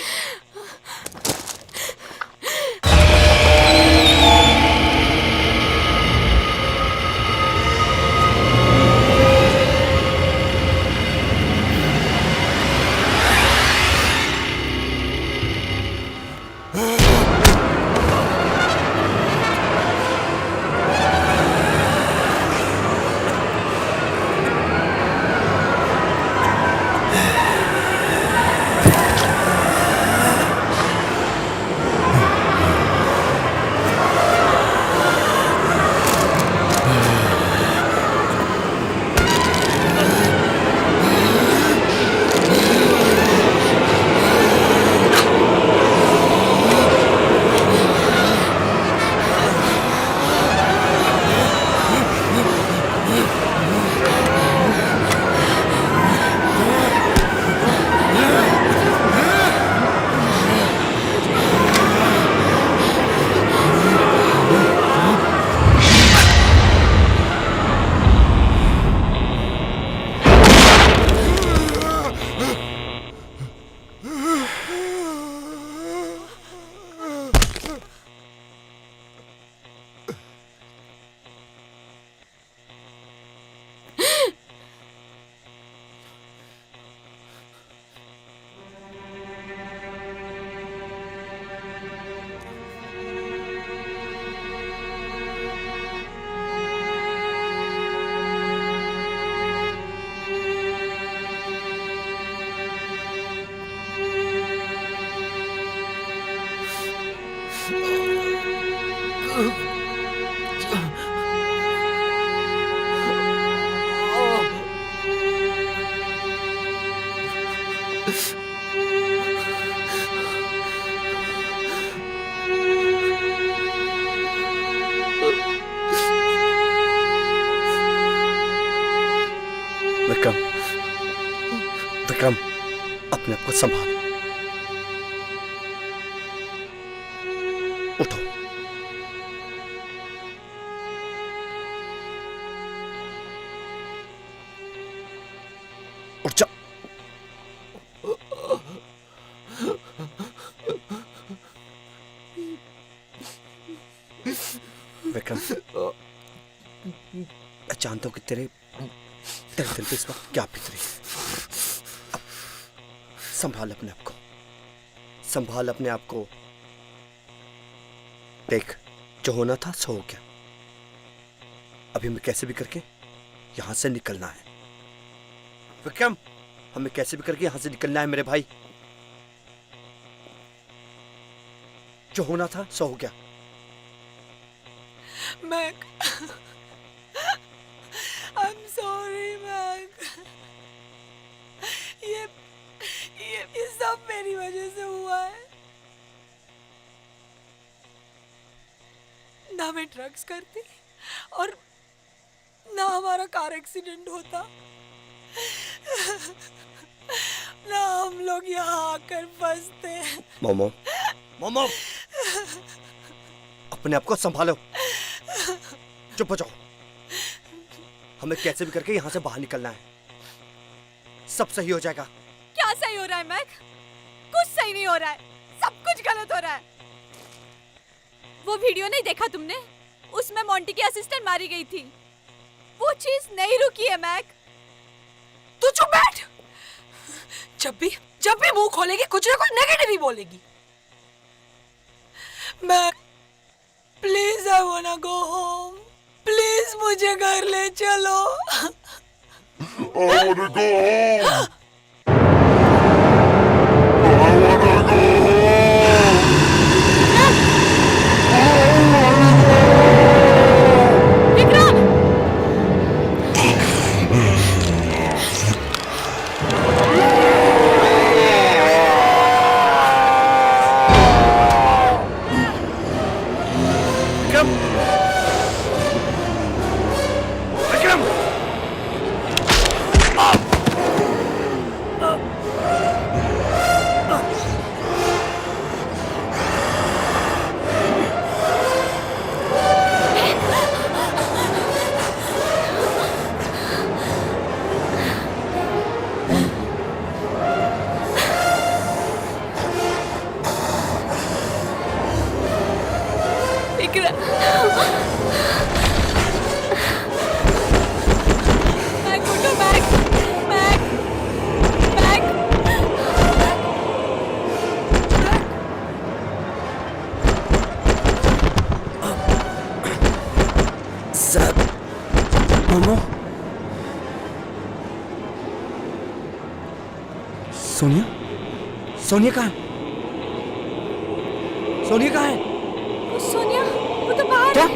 Vikram Vikram अपने आप को संभाल उठो उठ जा विक्रम मैं जानता हूं कि तेरे दिल पे इस वक्त क्या बीत रही है। अब संभाल अपने आप को, संभाल अपने आप को। देख जो होना था सो हो गया। अभी हमें कैसे भी करके यहां से निकलना है विक्रम, हमें कैसे भी करके यहां से निकलना है मेरे भाई। जो होना था सो हो गया। Mac, I'm sorry, Mac. ये सब मेरी वजह से हुआ है। ना मैं ड्रग्स करती और ना हमारा कार एक्सीडेंट होता, ना हम लोग यहाँ आकर फंसते। मोमो मोमो अपने आप को संभालो, चुप हो जाओ। हमें कैसे भी करके यहाँ से बाहर निकलना है। सब सही हो जाएगा। क्या सही हो रहा है मैक? कुछ सही नहीं हो रहा है, सब कुछ गलत हो रहा है। वो वीडियो नहीं देखा तुमने? उसमें मोंटी की असिस्टेंट मारी गई थी। वो चीज नहीं रुकी है मैक। तू चुप बैठ। जब भी मुंह खोलेगी कुछ ना कुछ नेगेटिव ही बोलेगी। मैं please I वांना go home. Please मुझे घर ले चलो। I wanna go home. I wanna go home. Vikram! Vikram! Vikram! Mac उठो मैक! मैक! मैक! सब मोमो सोनिया सोनिया कहाँ है? सोनिया कहाँ है? सोनिया, वो तो बाहर क्या? है।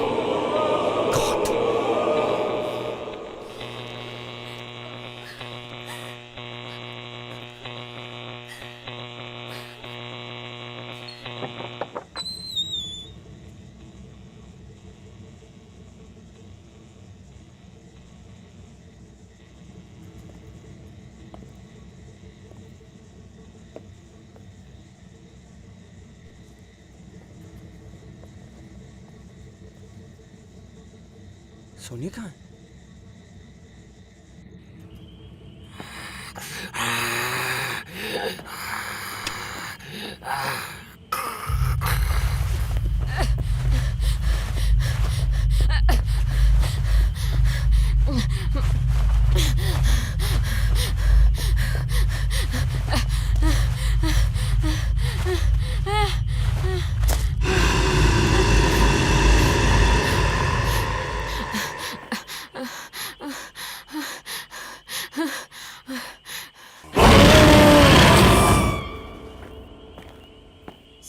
गॉड! सोनिया कहाँ है?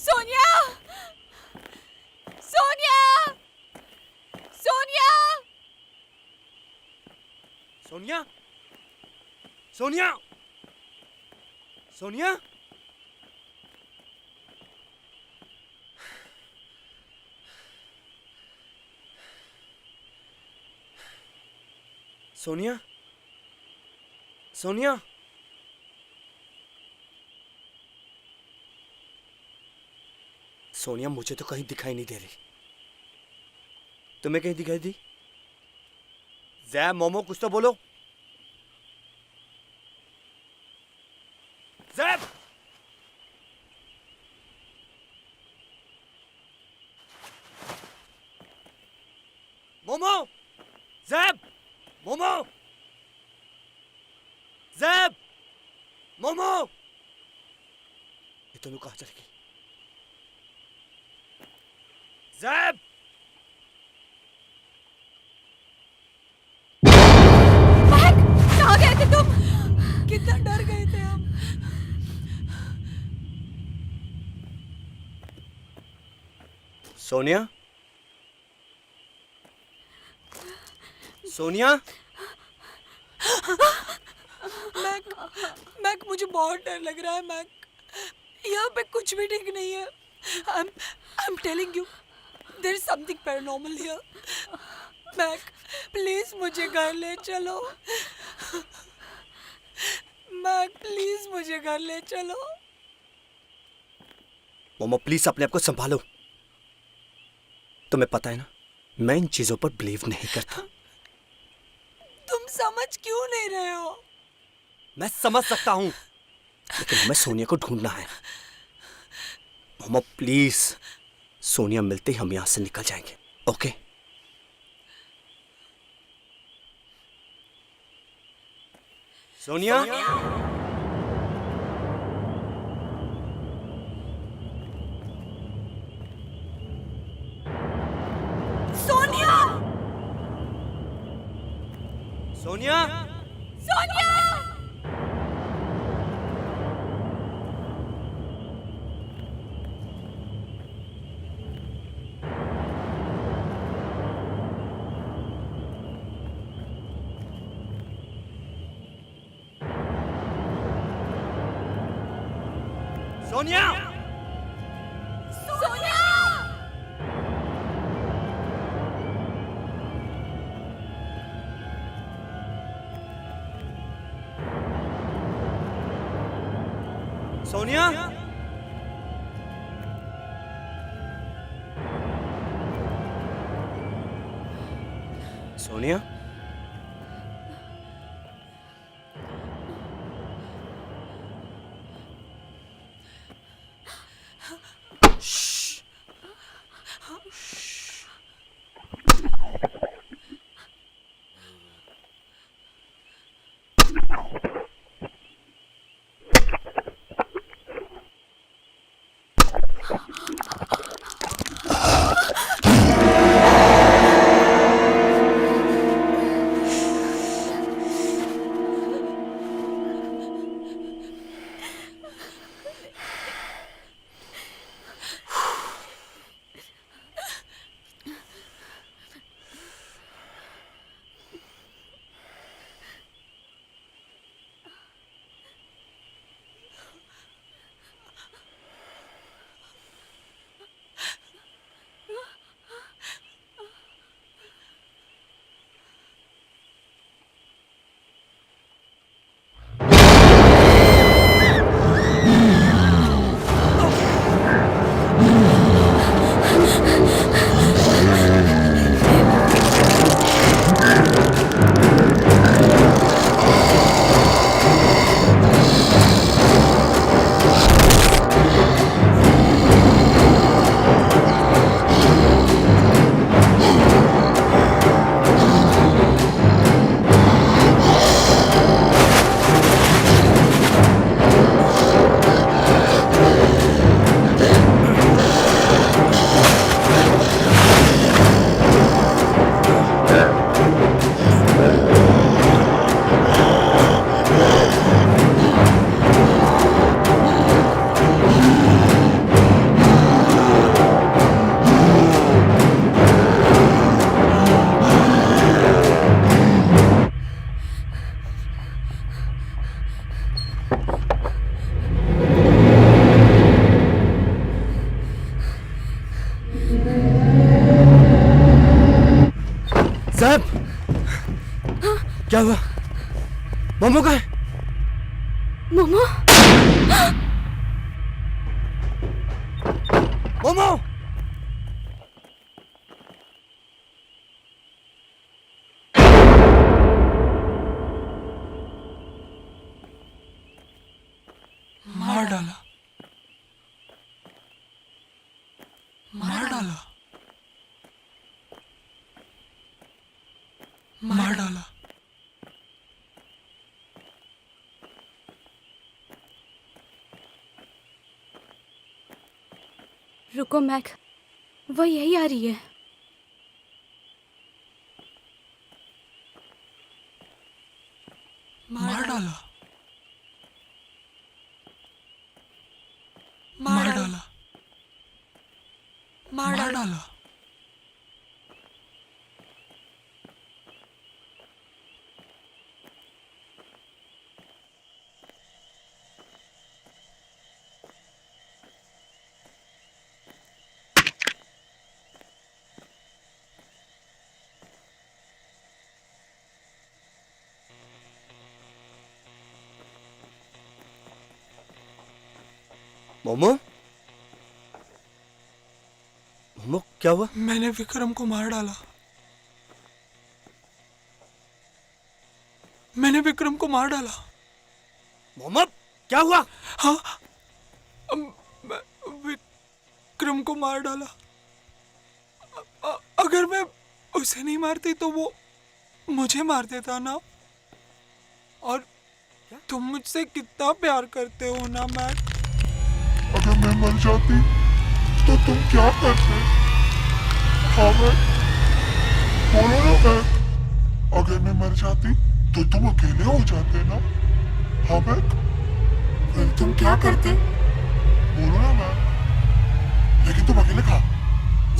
सोनिया! सोनिया! सोनिया! सोनिया सोनिया सोनिया सोनिया सोनिया सोनिया मुझे तो कहीं दिखाई नहीं दे रही। तुम्हें कहीं दिखाई दी? जैब मोमो कुछ तो बोलो। जैब मोमो जैब मोमो जैब मोमो ये दोनों कहाँ चली गई? जैब मैक! कहाँ गए थे तुम? कितना डर गए थे हम। सोनिया सोनिया मैक मुझे बहुत डर लग रहा है मैक। यहाँ पे कुछ भी ठीक नहीं है। I'm telling you, there is something paranormal here. Mac please मुझे घर ले चलो। मैक प्लीज मुझे घर ले चलो। मोमो प्लीज अपने आप को संभालो। तुम्हें पता है ना मैं इन चीजों पर बिलीव नहीं करता। तुम समझ क्यों नहीं रहे हो? मैं समझ सकता हूं, लेकिन हमें सोनिया को ढूंढना है। मोमो प्लीज, सोनिया मिलते ही हम यहां से निकल जाएंगे, ओके? सोनिया, सोनिया! सोनिया, सोनिया! सोनिया, सोनिया! सोनिया, सोनिया, साहब, क्या हुआ? मोमो का है? मोमो! मोमो! मार डाला, मार डाला, मार डाला। रुको मैक, वो यही आ रही है। मार डाला, मार डाला, मार डाला। मोमो? मोमो, क्या हुआ? मैंने विक्रम को मार डाला। मैंने विक्रम को मार डाला। मोहम्मद क्या हुआ? हाँ, विक्रम को मार डाला। अगर मैं उसे नहीं मारती तो वो मुझे मार देता ना। और तुम मुझसे कितना प्यार करते हो ना मैक। अगर मैं मर जाती तो तुम क्या करते? हाँ मैक, बोलो ना मैक। अगर मैं मर जाती तो तुम अकेले हो जाते ना। हाँ मैक, फिर तुम क्या करते? बोलो ना मैक। लेकिन तुम अकेले खा।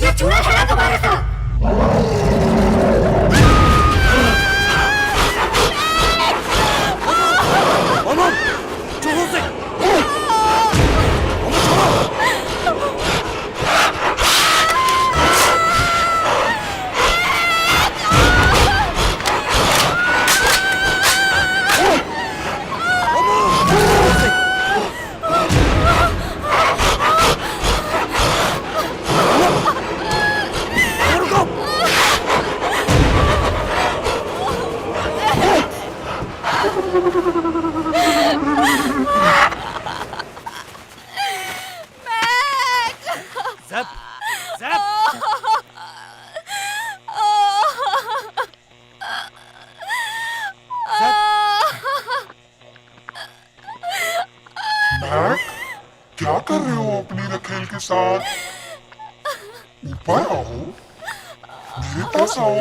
ये चूहा खेला तुम्हारे साथ। मोहम्मद चूहों से ज़ैब, ज़ैब, मैक, क्या कर रहे हो अपनी रखेल के साथ? ऊपर आओ, मेरे पास आओ।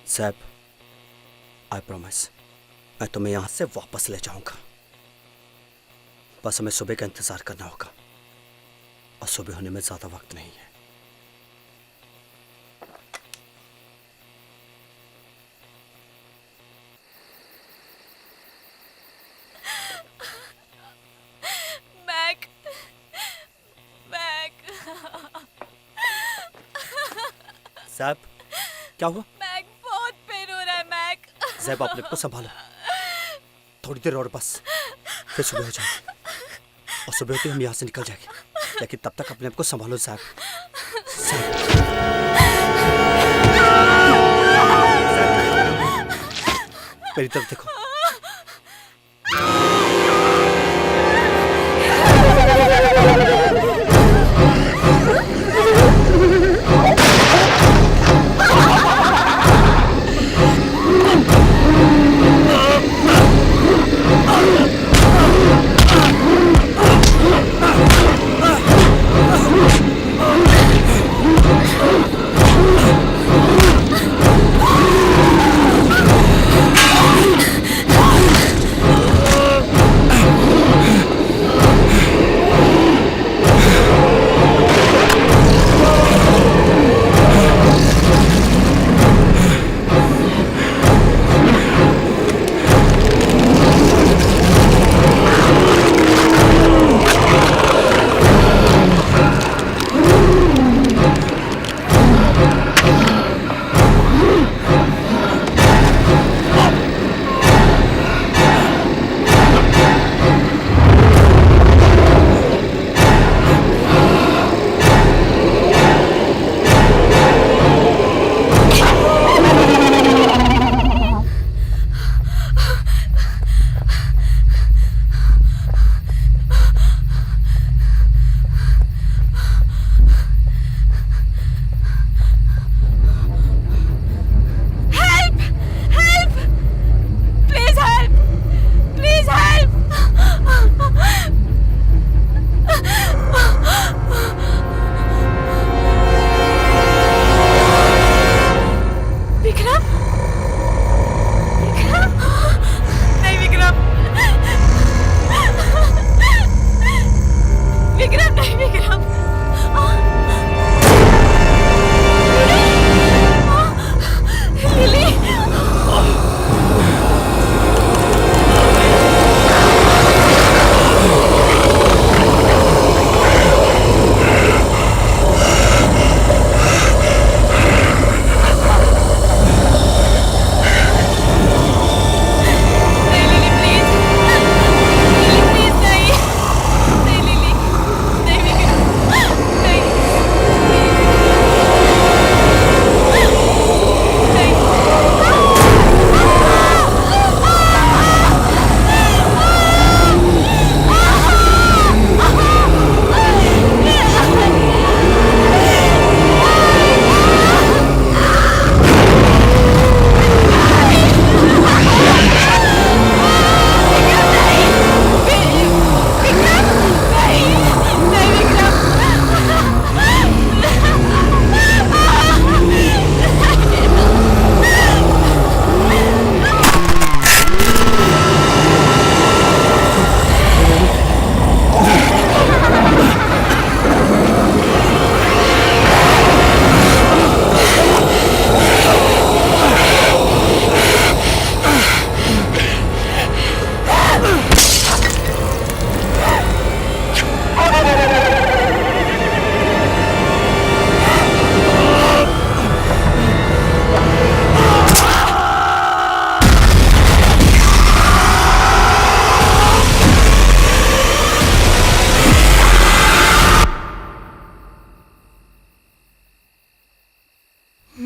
ज़ैब, आई प्रॉमिस मैं तुम्हें यहाँ से वापस ले जाऊंगा। बस हमें सुबह का इंतजार करना होगा और सुबह होने में ज्यादा वक्त नहीं है। मैक, मैक, ज़ैब, क्या हुआ? मैक बहुत पेन हो रहा है मैक। जैब अपने को संभालो, थोड़ी देर और बस, फिर सुबह हो जाएगी और सुबह होते हम यहाँ से निकल जाएंगे, लेकिन तब तक अपने आप को संभालो जैब। मेरी तरफ देखो।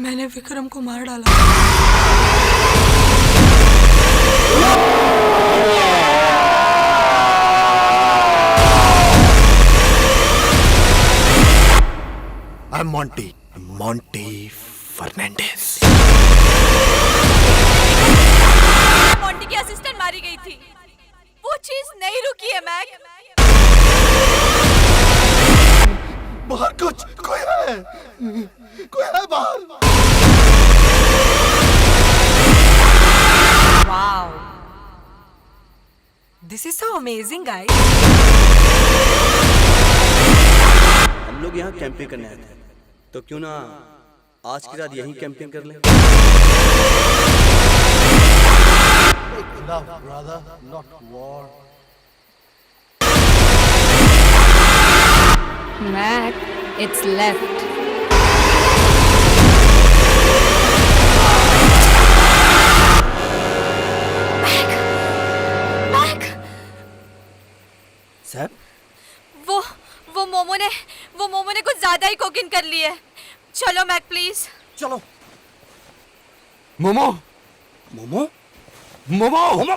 मैंने विक्रम को मार डाला। I'm Monty Fernandez. मोंटी की असिस्टेंट मारी गई थी। वो चीज नहीं रुकी है मैक। बाहर कोई है बाहर। Wow, this is so amazing guys. हम लोग यहाँ कैंपिंग करने आए थे, तो क्यों ना आज की रात यहीं कैंपिंग कर लें? Love, brother, not war. Mac, it's left. He cocaine कर ली है। चलो मैक प्लीज। चलो। मोमो मोमो मोमो मोमो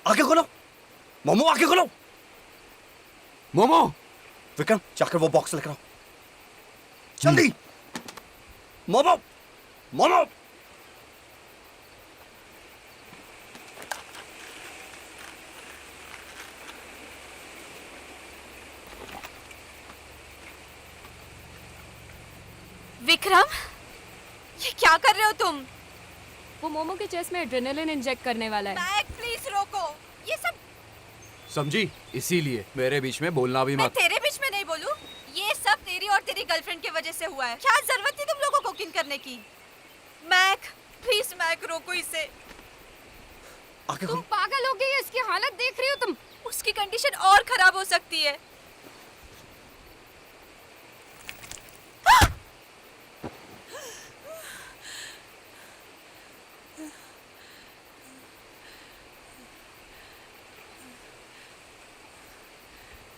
आंखें खोलो। मोमो आंखें खोलो। मोमो विक्रम जाकर वो बॉक्स लेकर आओ जल्दी। मोमो मोमो विक्रम, ये क्या कर रहे हो तुम? वो मोमो के चेस्ट में एड्रेनलिन इंजेक्ट करने वाला है। मैक प्लीज रोको। ये सब समझी, इसीलिए मेरे बीच में बोलना भी मैं मत। तेरे बीच में नहीं बोलूं। ये सब तेरी और तेरी गर्लफ्रेंड की वजह से हुआ है। क्या जरूरत थी तुम लोगों को कोकिन करने की? मैक प्लीज, मैक रोको इसे। आंखें तुम खोलो। पागल हो गई हो, इसकी हालत देख रही हो तुम? उसकी कंडीशन और खराब हो सकती है।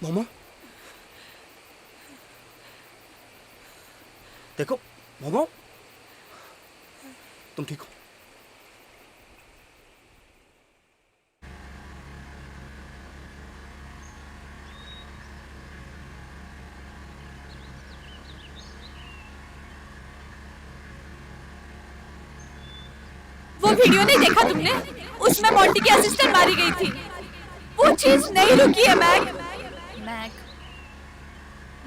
मोमो देखो मोमो, तुम ठीक हो? वो वीडियो नहीं देखा तुमने? उसमें मोंटी की असिस्टेंट मारी गई थी। वो चीज नहीं रुकी है मैक। मैक,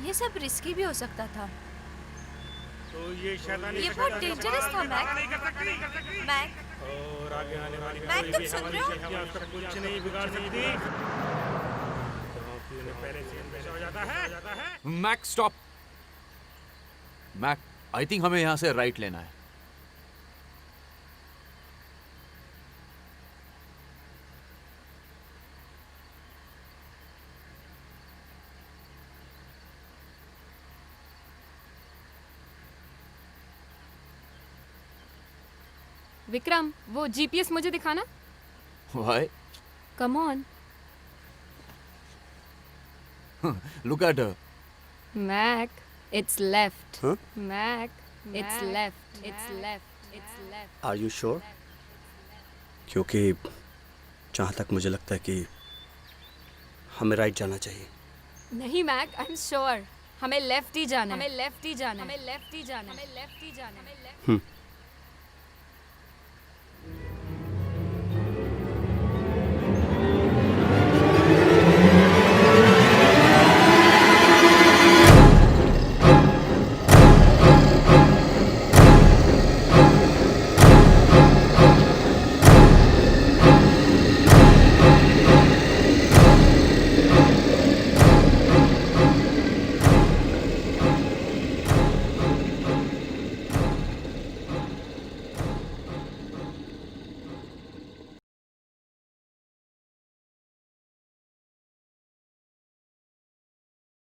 ये सब रिस्की भी हो सकता था। तो ये शैतानी ये शक्ति बहुत का डेंजरस था इस्तेमाल मैक। नहीं कर सकती। मैक, और आगे आने वाली मैक, कोई तुम भी सुन हमारी रहे हो? शक्तियाँ उसका कुछ नहीं बिगाड़ सकती। क्योंकि उन्हें पहले से अंदेशा हो जाता है। Mac stop. Mac, I think हमें यहाँ से राइट लेना है। विक्रम, वो जीपीएस मुझे दिखाना। Why? Come on. Look at her. Mac, it's left. Huh? Mac, it's left. It's left. It's left. Are you sure? क्योंकि जहाँ तक मुझे लगता है कि हमें राइट जाना चाहिए। नहीं मैक, आई एम श्योर। हमें लेफ्ट ही जाना है। हमें लेफ्ट ही जाना है। हमें लेफ्ट ही जाना है। हमें लेफ्ट ही जाना है। हमें लेफ्ट।